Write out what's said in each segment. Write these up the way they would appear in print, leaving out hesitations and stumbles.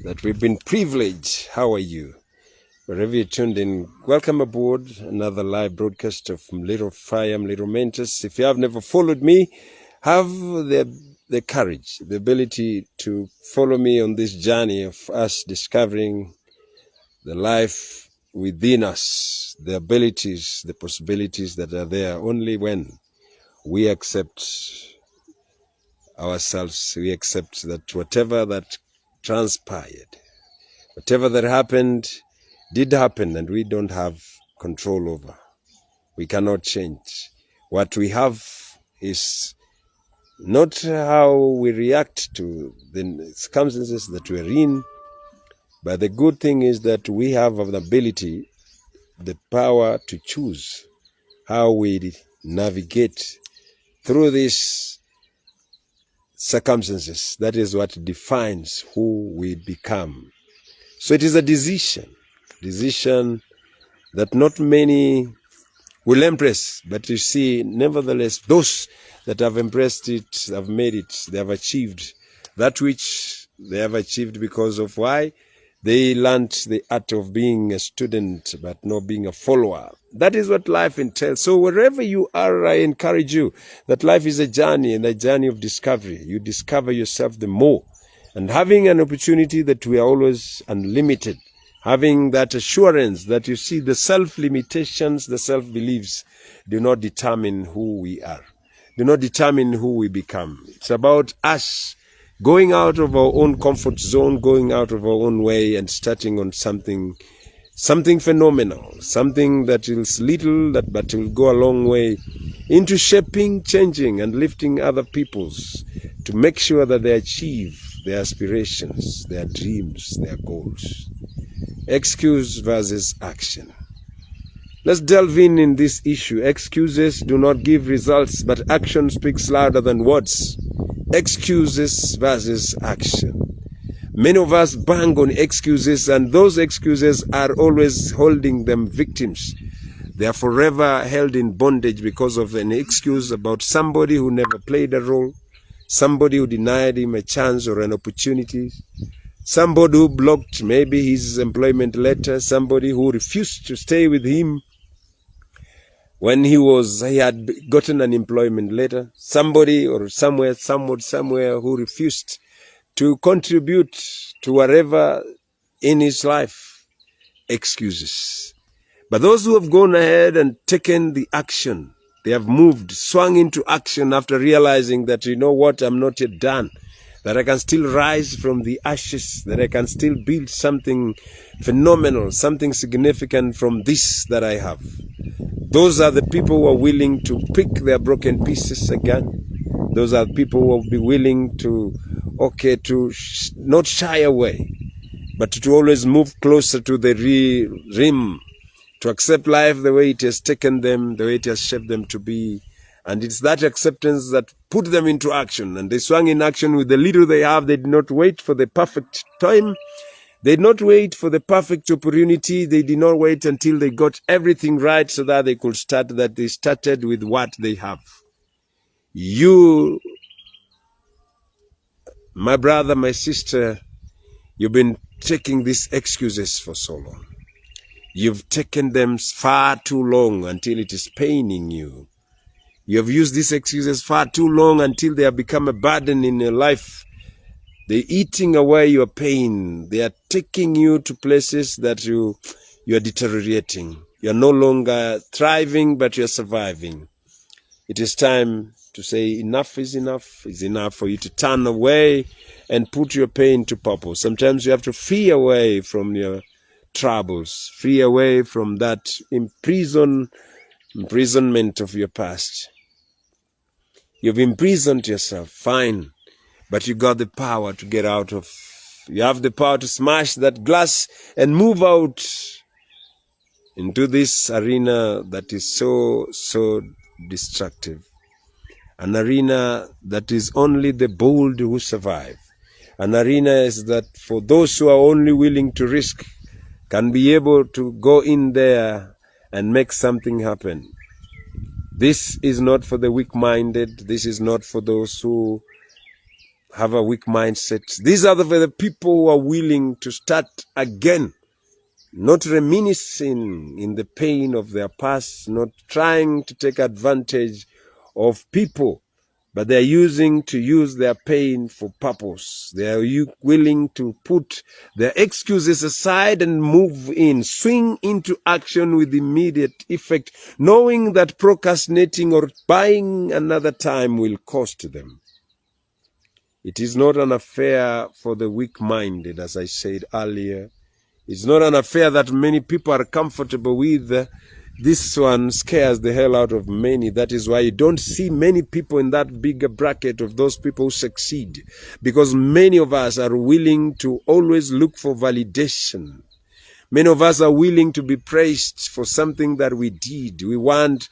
that we've been privileged. How are you? Wherever you're tuned in, welcome aboard another live broadcast of Little Fire, Little Mentors. If you have never followed me, have the courage, the ability to follow me on this journey of us discovering the life within us, the abilities, the possibilities that are there only when we accept ourselves, we accept that whatever that transpired, whatever that happened, did happen, and we don't have control over. We cannot change. What we have is not how we react to the circumstances that we're in, but the good thing is that we have the ability, the power to choose how we navigate through these circumstances. That is what defines who we become. So it is a decision that not many will embrace, but you see, nevertheless, those that have embraced it, have made it, they have achieved that which they have achieved because of why? They learned the art of being a student, but not being a follower. That is what life entails. So wherever you are, I encourage you that life is a journey, and a journey of discovery. You discover yourself the more. And having an opportunity that we are always unlimited, having that assurance that you see the self-limitations, the self-beliefs do not determine who we are, do not determine who we become. It's about us going out of our own comfort zone, going out of our own way and starting on something phenomenal, something that is little but will go a long way into shaping, changing and lifting other people's to make sure that they achieve their aspirations, their dreams, their goals. Excuse versus action. Let's delve in this issue. Excuses do not give results, but action speaks louder than words. Excuses versus action. Many of us bang on excuses, and those excuses are always holding them victims. They are forever held in bondage because of an excuse about somebody who never played a role, somebody who denied him a chance or an opportunity, somebody who blocked maybe his employment letter, somebody who refused to stay with him when he had gotten an employment letter, somebody or somewhere who refused to contribute to whatever in his life. Excuses. But those who have gone ahead and taken the action, they have moved, swung into action after realizing that, you know what, I'm not yet done, that I can still rise from the ashes, that I can still build something phenomenal, something significant from this that I have. Those are the people who are willing to pick their broken pieces again. Those are the people who will be willing to not shy away, but to always move closer to the rim, to accept life the way it has taken them, the way it has shaped them to be. And it's that acceptance that put them into action. And they swung in action with the little they have. They did not wait for the perfect time. They did not wait for the perfect opportunity. They did not wait until they got everything right so that they could start, that they started with what they have. You, my brother, my sister, you've been taking these excuses for so long. You've taken them far too long until it is paining you. You have used these excuses far too long until they have become a burden in your life. They're eating away your pain. They are taking you to places that you are deteriorating. You are no longer thriving, but you are surviving. It is time to say enough is enough. It's enough for you to turn away and put your pain to purpose. Sometimes you have to free away from your troubles, free away from that imprisonment of your past. You've imprisoned yourself, fine, but you got the power to get out of. You have the power to smash that glass and move out into this arena that is so destructive. An arena that is only the bold who survive. An arena is that for those who are only willing to risk can be able to go in there and make something happen. This is not for the weak-minded. This is not for those who have a weak mindset. These are the people who are willing to start again, not reminiscing in the pain of their past, not trying to take advantage of people, but they are use their pain for purpose. They are willing to put their excuses aside and move in, swing into action with immediate effect, knowing that procrastinating or buying another time will cost them. It is not an affair for the weak-minded, as I said earlier. It's not an affair that many people are comfortable with. This one scares the hell out of many. That is why you don't see many people in that bigger bracket of those people who succeed. Because many of us are willing to always look for validation. Many of us are willing to be praised for something that we did. We want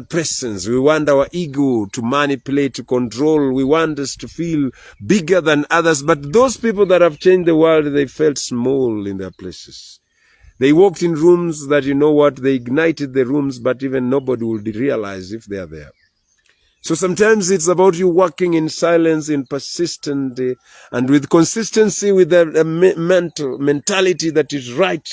presence. We want our ego to manipulate, to control. We want us to feel bigger than others. But those people that have changed the world, they felt small in their places. They walked in rooms that, you know what, they ignited the rooms, but even nobody would realize if they are there. So sometimes it's about you working in silence, in persistence, and with consistency, with a mentality that is right.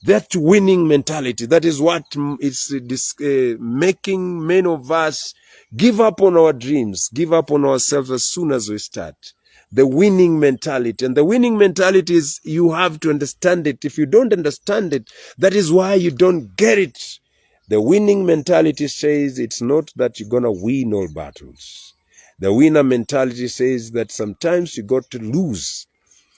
That winning mentality, that is what is making many of us give up on our dreams, give up on ourselves as soon as we start. The winning mentality. And the winning mentality is you have to understand it. If you don't understand it, that is why you don't get it. The winning mentality says it's not that you're going to win all battles. The winner mentality says that sometimes you got to lose,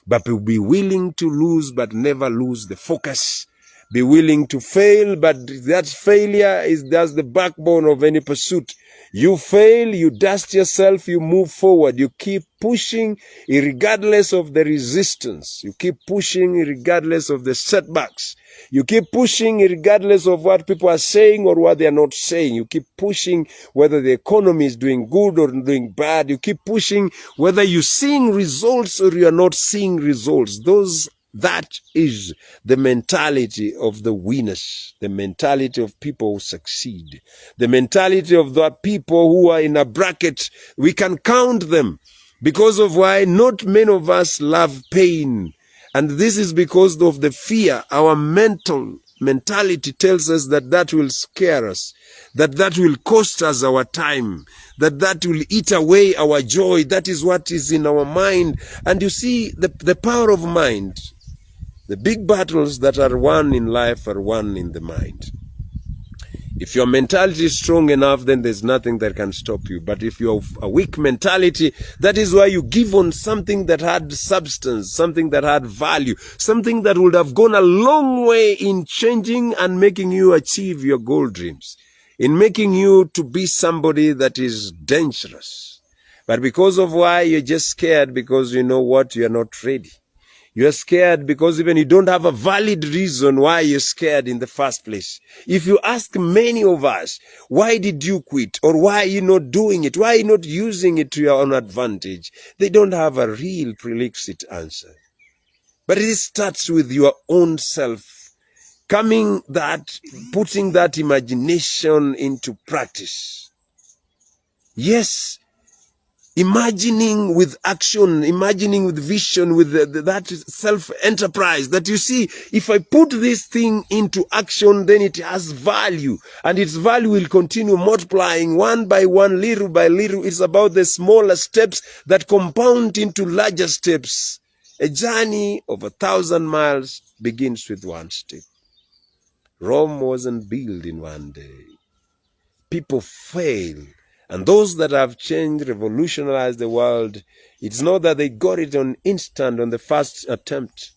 but be willing to lose, but never lose the focus. Be willing to fail, but that failure that's the backbone of any pursuit. You fail, you dust yourself, you move forward. You keep pushing regardless of the resistance. You keep pushing regardless of the setbacks. You keep pushing regardless of what people are saying or what they are not saying. You keep pushing whether the economy is doing good or doing bad. You keep pushing whether you're seeing results or you are not seeing results. That is the mentality of the winners, the mentality of people who succeed, the mentality of the people who are in a bracket. We can count them because of why not many of us love pain. And this is because of the fear. Our mentality tells us that will scare us, that will cost us our time, that will eat away our joy. That is what is in our mind. And you see, the power of mind, the big battles that are won in life are won in the mind. If your mentality is strong enough, then there's nothing that can stop you. But if you have a weak mentality, that is why you give on something that had substance, something that had value, something that would have gone a long way in changing and making you achieve your goal dreams, in making you to be somebody that is dangerous. But because of why you're just scared, because you know what, you're not ready. You're scared because even you don't have a valid reason why you're scared in the first place. If you ask many of us, why did you quit? Or why are you not doing it? Why are you not using it to your own advantage? They don't have a real prerequisite answer. But it starts with your own self, putting that imagination into practice. Yes. Imagining with action, imagining with vision, with that self-enterprise, that you see, if I put this thing into action, then it has value. And its value will continue multiplying one by one, little by little. It's about the smaller steps that compound into larger steps. A journey of 1,000 miles begins with one step. Rome wasn't built in one day. People fail. And those that have changed, revolutionized the world, it's not that they got it on instant on the first attempt.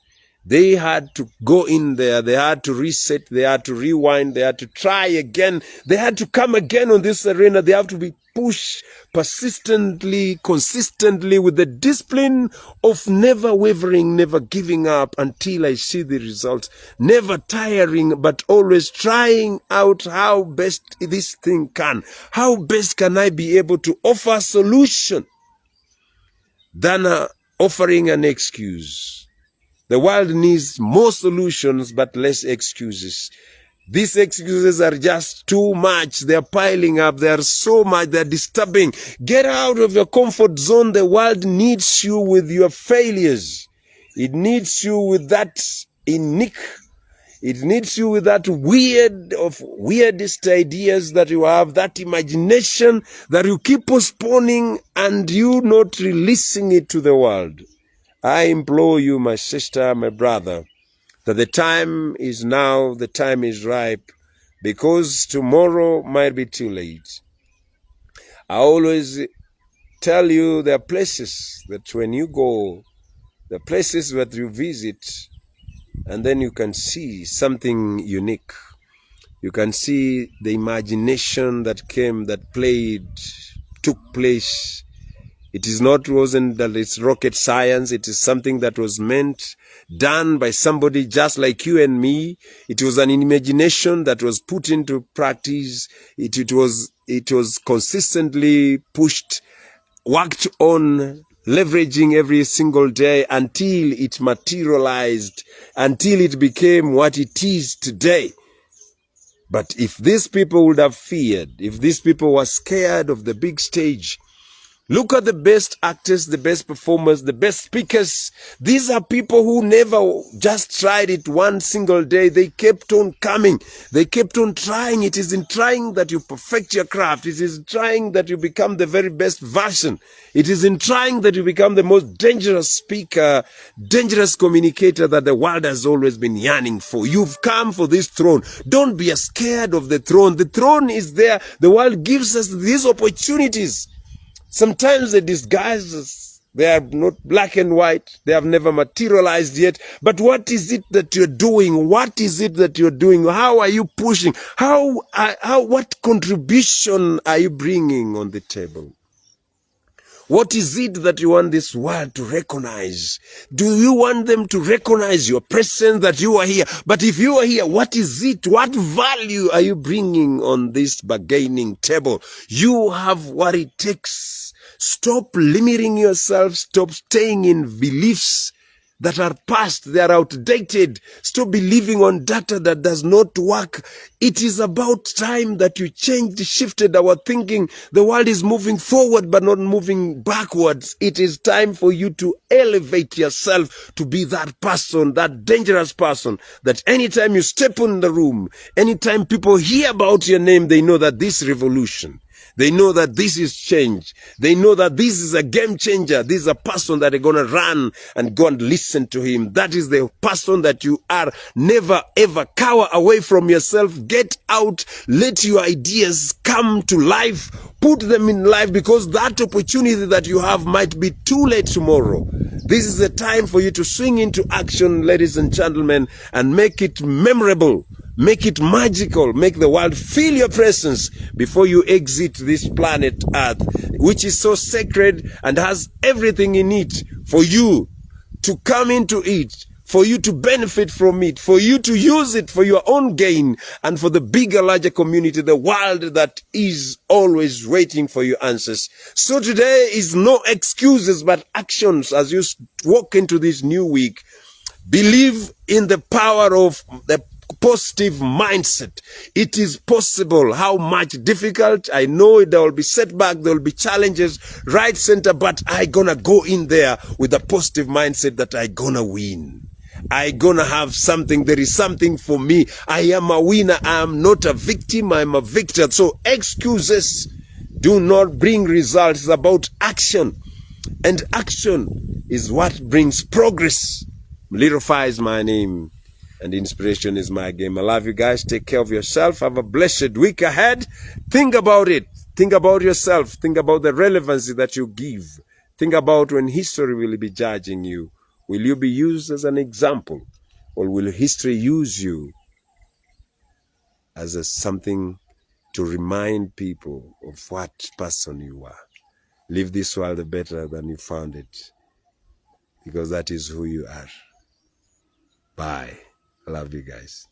They had to go in there, they had to reset, they had to rewind, they had to try again, they had to come again on this arena. They have to be pushed persistently, consistently, with the discipline of never wavering, never giving up until I see the results, never tiring, but always trying out how best this thing can. How best can I be able to offer a solution than offering an excuse? The world needs more solutions but less excuses. These excuses are just too much. They're piling up. They are so much. They're disturbing. Get out of your comfort zone. The world needs you with your failures. It needs you with that iniquity. It needs you with that weirdest ideas that you have, that imagination that you keep postponing and you not releasing it to the world. I implore you, my sister, my brother, that the time is now, the time is ripe, because tomorrow might be too late. I always tell you there are places that when you go, the places that you visit, and then you can see something unique. You can see the imagination that came, that played, took place. It is not, wasn't that it's rocket science. It is something that was meant, done by somebody just like you and me. It was an imagination that was put into practice. It was consistently pushed, worked on, leveraging every single day until it materialized, until it became what it is today. But if these people would have feared, if these people were scared of the big stage, look at the best actors, the best performers, the best speakers. These are people who never just tried it one single day. They kept on coming. They kept on trying. It is in trying that you perfect your craft. It is in trying that you become the very best version. It is in trying that you become the most dangerous speaker, dangerous communicator that the world has always been yearning for. You've come for this throne. Don't be scared of the throne. The throne is there. The world gives us these opportunities. Sometimes the disguises, they are not black and white. They have never materialized yet. But what is it that you're doing? What is it that you're doing? How are you pushing? What contribution are you bringing on the table? What is it that you want this world to recognize? Do you want them to recognize your presence, that you are here? But if you are here, what is it? What value are you bringing on this bargaining table? You have what it takes. Stop limiting yourself. Stop staying in beliefs that are past, they are outdated. Stop believing on data that does not work. It is about time that you changed, shifted our thinking. The world is moving forward but not moving backwards. It is time for you to elevate yourself to be that person, that dangerous person, that anytime you step in the room, anytime people hear about your name, they know that this revolution, they know that this is change. They know that this is a game changer. This is a person that are going to run and go and listen to him. That is the person that you are. Never ever cower away from yourself. Get out. Let your ideas come to life. Put them in life, because that opportunity that you have might be too late tomorrow. This is the time for you to swing into action, ladies and gentlemen, and make it memorable. Make it magical. Make the world feel your presence before you exit this planet Earth, which is so sacred and has everything in it for you to come into it, for you to benefit from it, for you to use it for your own gain and for the bigger, larger community, the world that is always waiting for your answers. So today is no excuses but actions as you walk into this new week. Believe in the power of the positive mindset. It is possible. How much difficult? I know there will be setback, there will be challenges, right, center, but I gonna go in there with a positive mindset that I gonna win. I gonna have something. There is something for me. I am a winner. I am not a victim. I am a victor. So excuses do not bring results. It's about action. And action is what brings progress. Little Fire is my name, and inspiration is my game. I love you guys. Take care of yourself. Have a blessed week ahead. Think about it. Think about yourself. Think about the relevancy that you give. Think about when history will be judging you. Will you be used as an example, or will history use you as something to remind people of what person you are? Leave this world better than you found it, because that is who you are. Bye. I love you guys.